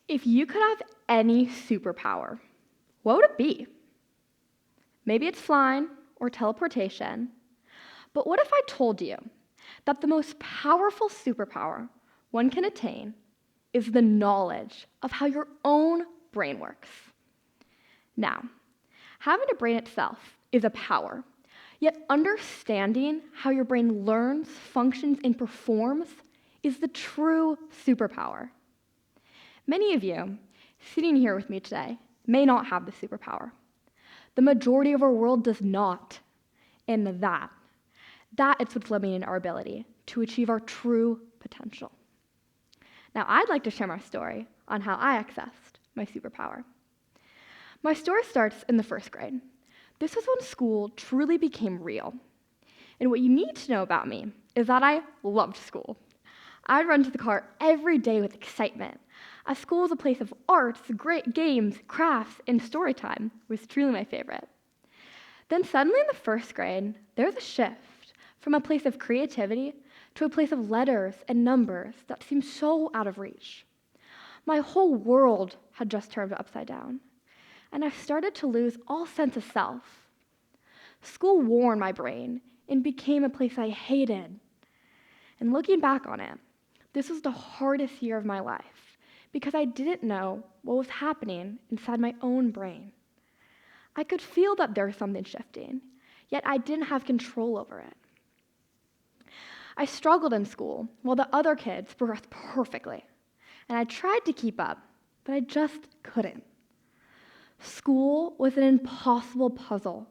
If you could have any superpower, what would it be? Maybe it's flying or teleportation, but what if I told you that the most powerful superpower one can attain is the knowledge of how your own brain works? Now, having a brain itself is a power, yet understanding how your brain learns, functions, and performs is the true superpower. Many of you sitting here with me today may not have the superpower. The majority of our world does not. And that is what's limiting our ability to achieve our true potential. Now, I'd like to share my story on how I accessed my superpower. My story starts in the first grade. This was when school truly became real. And what you need to know about me is that I loved school. I'd run to the car every day with excitement, as school was a place of arts, great games, crafts, and story time was truly my favorite. Then suddenly in the first grade, there was a shift from a place of creativity to a place of letters and numbers that seemed so out of reach. My whole world had just turned upside down, and I started to lose all sense of self. School wore on my brain and became a place I hated. And looking back on it, this was the hardest year of my life because I didn't know what was happening inside my own brain. I could feel that there was something shifting, yet I didn't have control over it. I struggled in school while the other kids progressed perfectly, and I tried to keep up, but I just couldn't. School was an impossible puzzle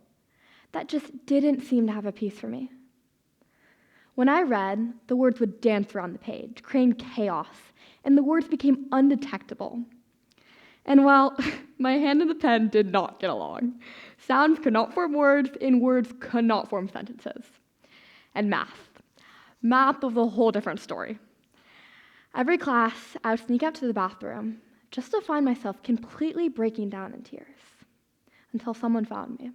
that just didn't seem to have a piece for me. When I read, the words would dance around the page, creating chaos, and the words became undetectable. And while my hand and the pen did not get along, sounds could not form words, and words could not form sentences. And math. Math was a whole different story. Every class, I would sneak out to the bathroom just to find myself completely breaking down in tears until someone found me.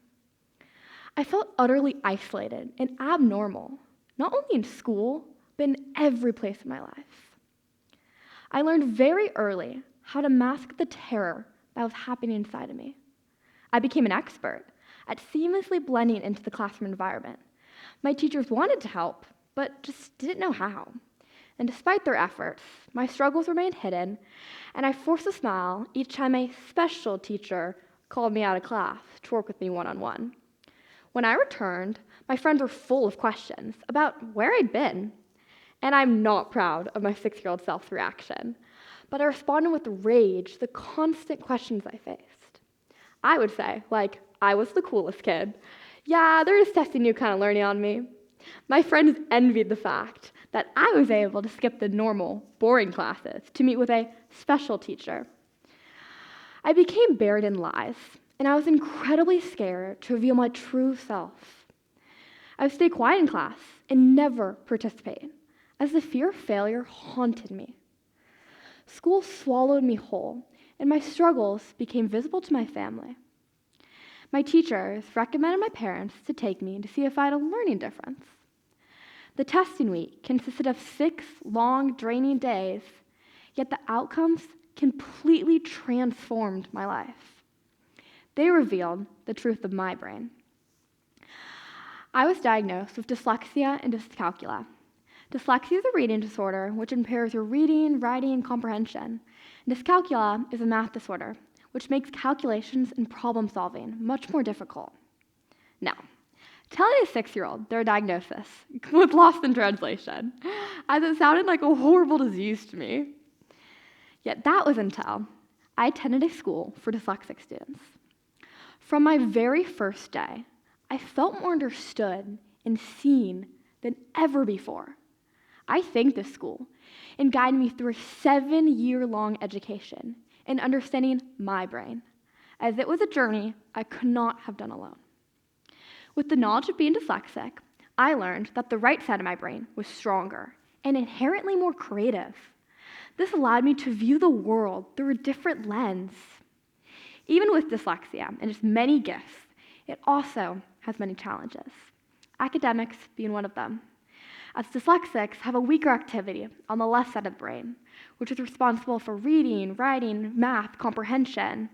I felt utterly isolated and abnormal, not only in school, but in every place in my life. I learned very early how to mask the terror that was happening inside of me. I became an expert at seamlessly blending into the classroom environment. My teachers wanted to help, but just didn't know how. And despite their efforts, my struggles remained hidden, and I forced a smile each time a special teacher called me out of class to work with me one-on-one. When I returned, my friends were full of questions about where I'd been. And I'm not proud of my 6-year-old self's reaction, but I responded with rage to the constant questions I faced. I would say, like, I was the coolest kid. Yeah, they're just testing new kind of learning on me. My friends envied the fact that I was able to skip the normal, boring classes to meet with a special teacher. I became buried in lies, and I was incredibly scared to reveal my true self. I would stay quiet in class and never participate, as the fear of failure haunted me. School swallowed me whole, and my struggles became visible to my family. My teachers recommended my parents to take me to see if I had a learning difference. The testing week consisted of 6 long, draining days, yet the outcomes completely transformed my life. They revealed the truth of my brain. I was diagnosed with dyslexia and dyscalculia. Dyslexia is a reading disorder which impairs your reading, writing, and comprehension. Dyscalculia is a math disorder which makes calculations and problem solving much more difficult. Now, telling a 6-year-old their diagnosis was lost in translation, as it sounded like a horrible disease to me. Yet that was until I attended a school for dyslexic students. From my very first day, I felt more understood and seen than ever before. I thank this school in guiding me through a 7-year-long education in understanding my brain, as it was a journey I could not have done alone. With the knowledge of being dyslexic, I learned that the right side of my brain was stronger and inherently more creative. This allowed me to view the world through a different lens. Even with dyslexia and its many gifts, it also has many challenges, academics being one of them. as dyslexics have a weaker activity on the left side of the brain, which is responsible for reading, writing, math, comprehension.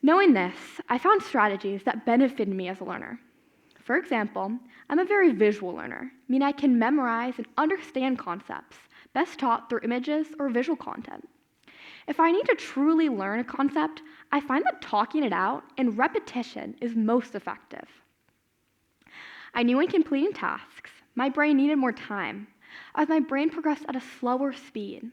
Knowing this, I found strategies that benefited me as a learner. For example, I'm a very visual learner, meaning I can memorize and understand concepts best taught through images or visual content. If I need to truly learn a concept, I find that talking it out and repetition is most effective. I knew in completing tasks, my brain needed more time, as my brain progressed at a slower speed.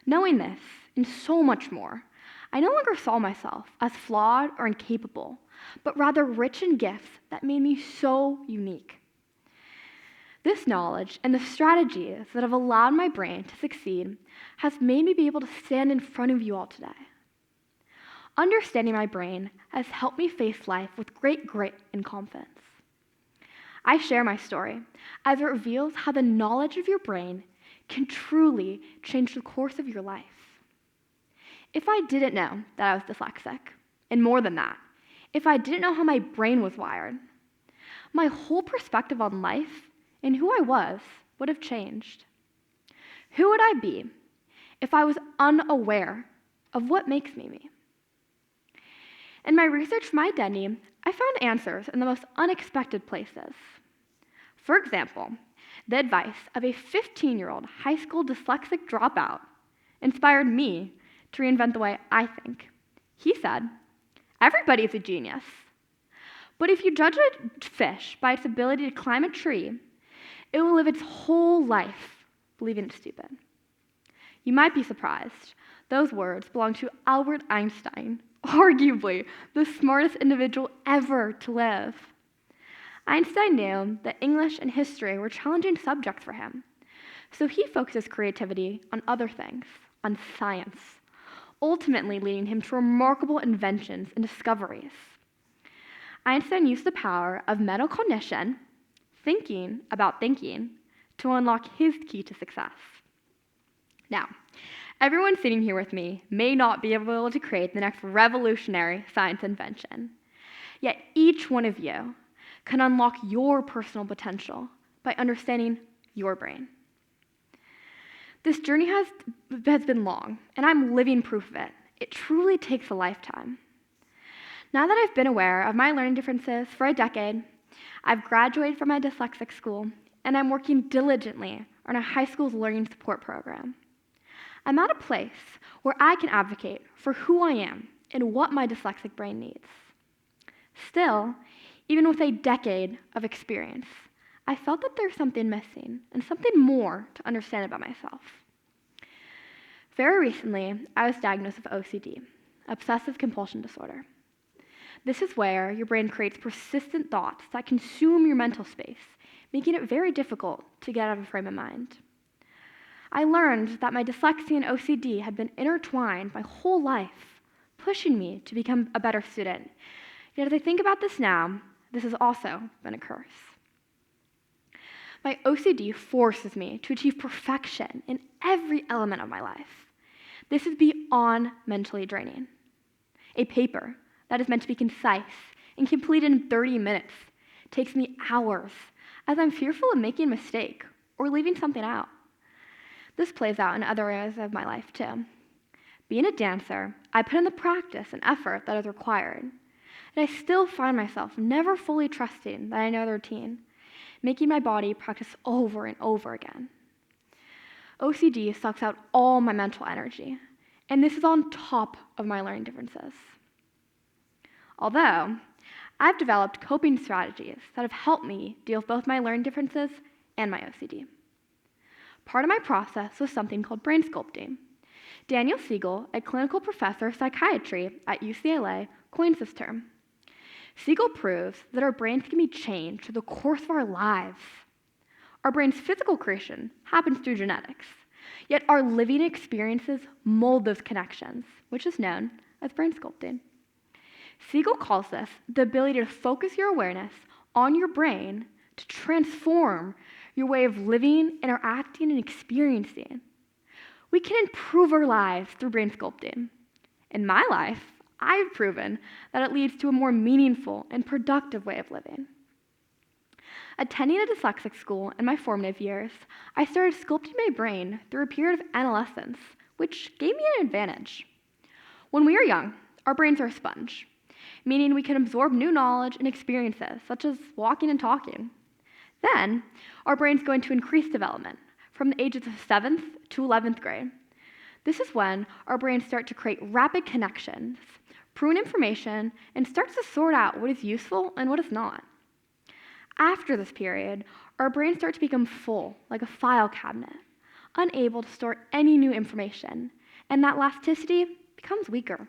Knowing this, and so much more, I no longer saw myself as flawed or incapable, but rather rich in gifts that made me so unique. This knowledge and the strategies that have allowed my brain to succeed has made me be able to stand in front of you all today. Understanding my brain has helped me face life with great grit and confidence. I share my story as it reveals how the knowledge of your brain can truly change the course of your life. If I didn't know that I was dyslexic, and more than that, if I didn't know how my brain was wired, my whole perspective on life and who I was would have changed. Who would I be if I was unaware of what makes me me? In my research for my identity, I found answers in the most unexpected places. For example, the advice of a 15-year-old high school dyslexic dropout inspired me to reinvent the way I think. He said, "Everybody is a genius. But if you judge a fish by its ability to climb a tree, it will live its whole life believing it's stupid." You might be surprised. Those words belong to Albert Einstein, arguably the smartest individual ever to live. Einstein knew that English and history were challenging subjects for him, so he focused his creativity on other things, on science, ultimately leading him to remarkable inventions and discoveries. Einstein used the power of metacognition, thinking about thinking, to unlock his key to success. Now, everyone sitting here with me may not be able to create the next revolutionary science invention, yet each one of you can unlock your personal potential by understanding your brain. This journey has been long, and I'm living proof of it. It truly takes a lifetime. Now that I've been aware of my learning differences for a decade, I've graduated from my dyslexic school, and I'm working diligently on a high school's learning support program. I'm at a place where I can advocate for who I am and what my dyslexic brain needs. Still, even with a decade of experience, I felt that there's something missing and something more to understand about myself. Very recently, I was diagnosed with OCD, obsessive compulsion disorder. This is where your brain creates persistent thoughts that consume your mental space, making it very difficult to get out of a frame of mind. I learned that my dyslexia and OCD had been intertwined my whole life, pushing me to become a better student. Yet as I think about this now, this has also been a curse. My OCD forces me to achieve perfection in every element of my life. This is beyond mentally draining. A paper that is meant to be concise and completed in 30 minutes takes me hours, as I'm fearful of making a mistake or leaving something out. This plays out in other areas of my life too. Being a dancer, I put in the practice and effort that is required, and I still find myself never fully trusting that I know the routine, making my body practice over and over again. OCD sucks out all my mental energy, and this is on top of my learning differences. Although, I've developed coping strategies that have helped me deal with both my learning differences and my OCD. Part of my process was something called brain sculpting. Daniel Siegel, a clinical professor of psychiatry at UCLA, coins this term. Siegel proves that our brains can be changed through the course of our lives. Our brain's physical creation happens through genetics, yet our living experiences mold those connections, which is known as brain sculpting. Siegel calls this the ability to focus your awareness on your brain to transform your way of living, interacting, and experiencing. We can improve our lives through brain sculpting. In my life, I've proven that it leads to a more meaningful and productive way of living. Attending a dyslexic school in my formative years, I started sculpting my brain through a period of adolescence, which gave me an advantage. When we are young, our brains are a sponge, meaning we can absorb new knowledge and experiences, such as walking and talking. Then, our brains go into increased development from the ages of 7th to 11th grade. This is when our brains start to create rapid connections, prune information, and starts to sort out what is useful and what is not. After this period, our brains start to become full, like a file cabinet, unable to store any new information, and that elasticity becomes weaker.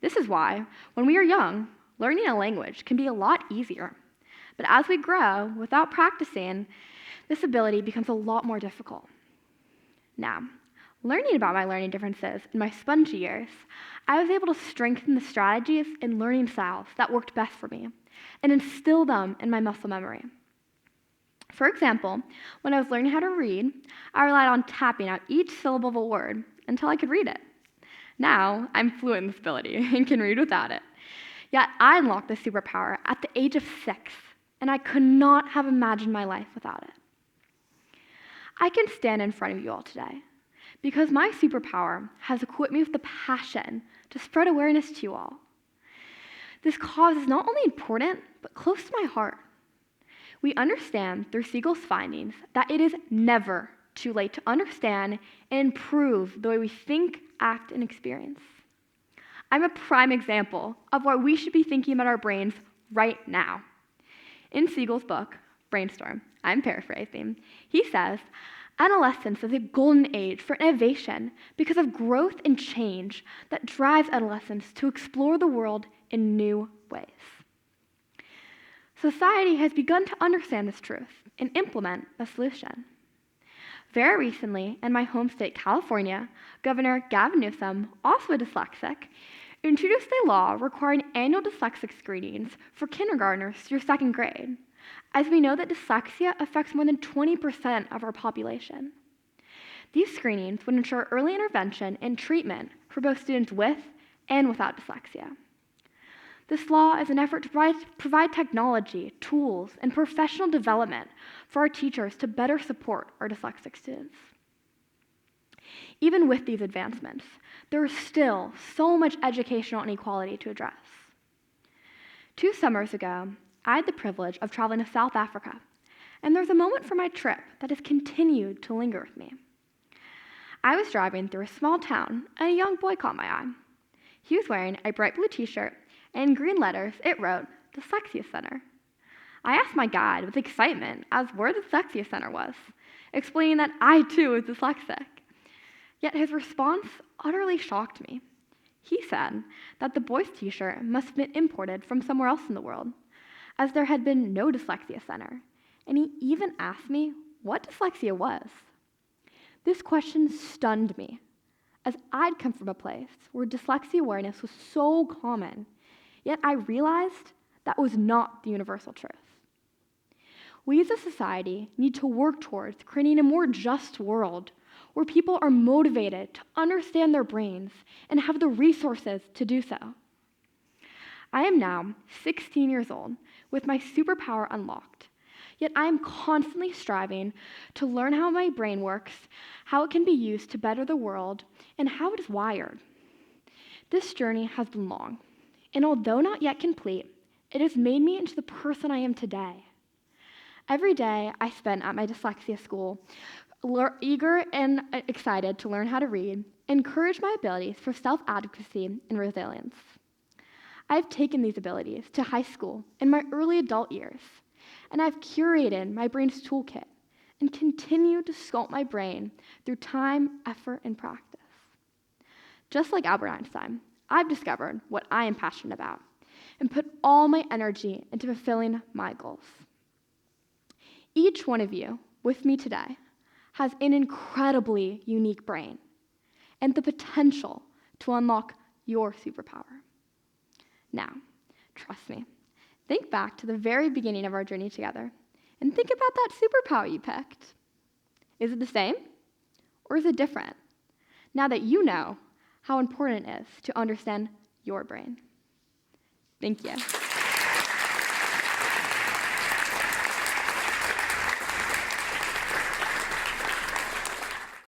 This is why, when we are young, learning a language can be a lot easier. But as we grow, without practicing, this ability becomes a lot more difficult. Now, learning about my learning differences in my spongy years, I was able to strengthen the strategies and learning styles that worked best for me and instill them in my muscle memory. For example, when I was learning how to read, I relied on tapping out each syllable of a word until I could read it. Now, I'm fluent in this ability and can read without it. Yet I unlocked this superpower at the age of 6, and I could not have imagined my life without it. I can stand in front of you all today because my superpower has equipped me with the passion to spread awareness to you all. This cause is not only important, but close to my heart. We understand through Siegel's findings that it is never too late to understand and improve the way we think, act, and experience. I'm a prime example of why we should be thinking about our brains right now. In Siegel's book, Brainstorm, I'm paraphrasing, he says, adolescence is a golden age for innovation because of growth and change that drives adolescents to explore the world in new ways. Society has begun to understand this truth and implement a solution. Very recently, in my home state, California, Governor Gavin Newsom, also a dyslexic, introduced a law requiring annual dyslexic screenings for kindergartners through 2nd grade, as we know that dyslexia affects more than 20% of our population. These screenings would ensure early intervention and treatment for both students with and without dyslexia. This law is an effort to provide technology, tools, and professional development for our teachers to better support our dyslexic students. Even with these advancements, there is still so much educational inequality to address. 2 summers ago, I had the privilege of traveling to South Africa, and there's a moment from my trip that has continued to linger with me. I was driving through a small town, and a young boy caught my eye. He was wearing a bright blue t-shirt, and in green letters, it wrote, Dyslexia Center. I asked my guide with excitement as where the Dyslexia Center was, explaining that I too was dyslexic. Yet his response utterly shocked me. He said that the boy's t-shirt must have been imported from somewhere else in the world, as there had been no dyslexia center, and he even asked me what dyslexia was. This question stunned me, as I'd come from a place where dyslexia awareness was so common, yet I realized that was not the universal truth. We as a society need to work towards creating a more just world where people are motivated to understand their brains and have the resources to do so. I am now 16 years old with my superpower unlocked, yet I am constantly striving to learn how my brain works, how it can be used to better the world, and how it is wired. This journey has been long, and although not yet complete, it has made me into the person I am today. Every day I spend at my dyslexia school, eager and excited to learn how to read, encourage my abilities for self-advocacy and resilience. I've taken these abilities to high school and my early adult years, and I've curated my brain's toolkit and continue to sculpt my brain through time, effort, and practice. Just like Albert Einstein, I've discovered what I am passionate about and put all my energy into fulfilling my goals. Each one of you with me today has an incredibly unique brain and the potential to unlock your superpower. Now, trust me, think back to the very beginning of our journey together and think about that superpower you picked. Is it the same or is it different? Now that you know how important it is to understand your brain. Thank you.